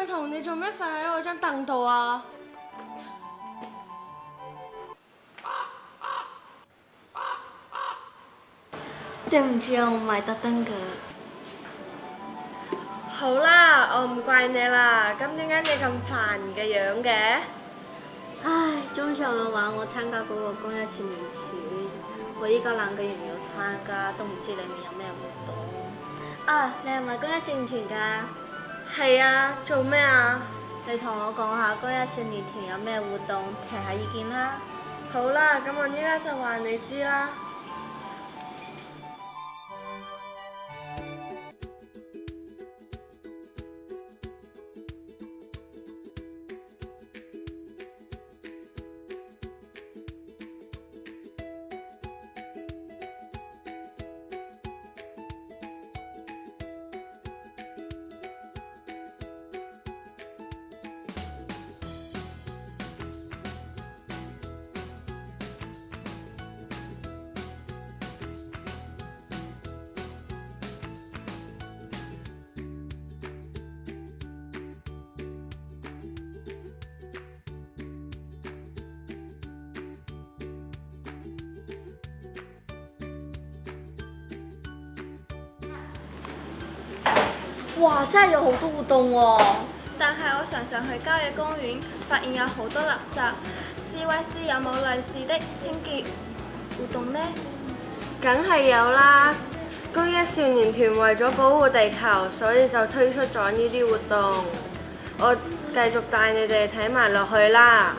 慧彤，你做咩瞓喺我張凳度啊？對唔住啊，我唔係特登㗎。好啦，我唔怪你啦。咁點解你咁煩嘅樣嘅？唉，中上嘅話我參加嗰個公益少年團，我依家兩個月冇參加，都唔知裡面有咩活動。啊，你係咪公益少年團㗎？係啊，做咩啊？你同我講下公益少年團有咩活動，提下意見啦。好啦，咁我依家就話你知啦。哇，真係有好多活動喎！但係我常常去郊野公園，發現有好多垃圾。CYC 有冇類似的清潔活動呢？梗係有啦！公益少年團為咗保護地球，所以就推出咗呢啲活動。我繼續帶你哋睇埋落去啦。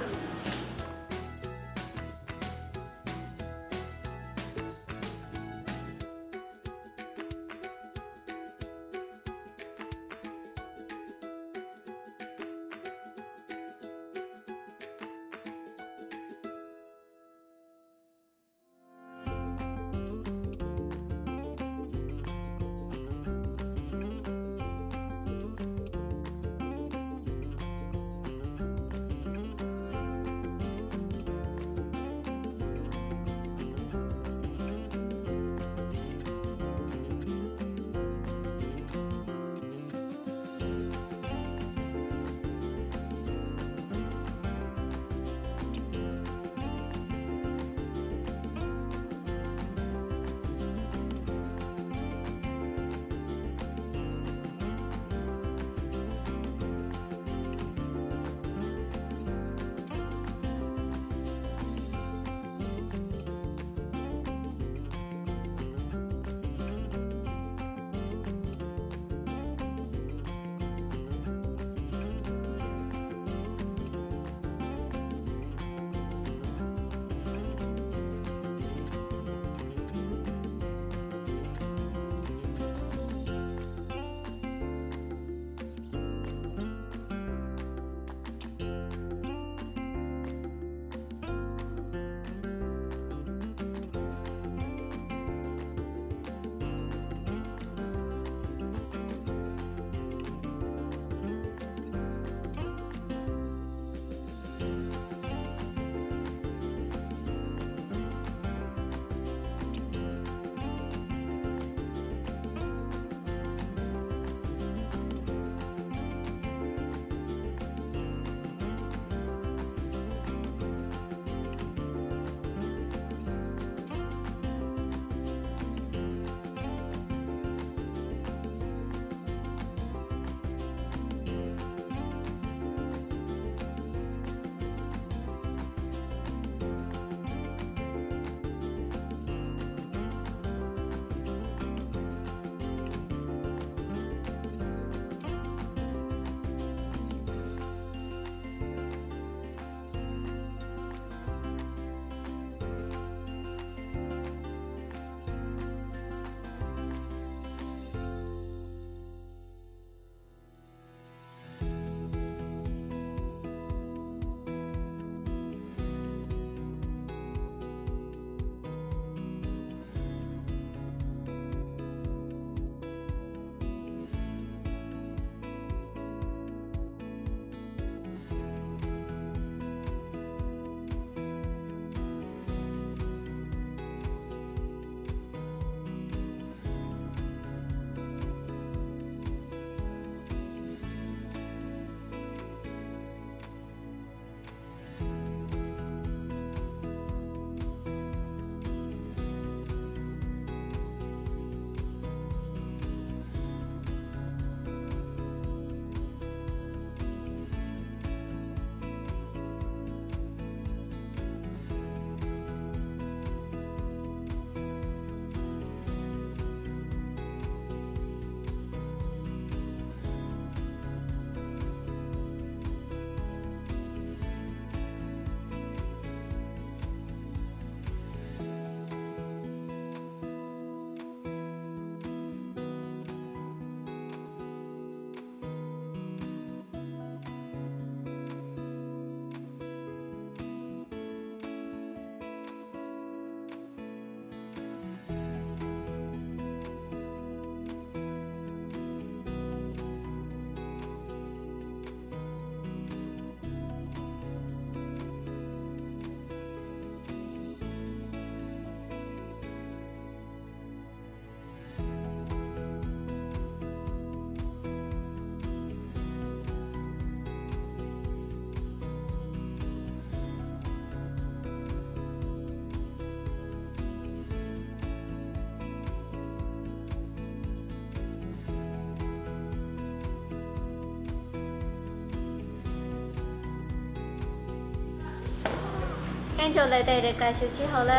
經咗你哋嘅介紹之後呢，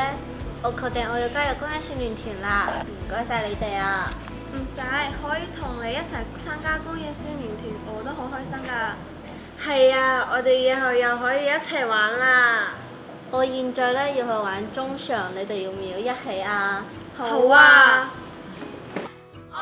我確定我要加入公益少年團啦，唔該晒你哋啊！唔使，可以同你一齊參加公益少年團，我都好開心㗎。係啊，我哋以後又可以一齊玩啦！我現在呢要去玩中場，你哋要唔要一起啊？好啊！哦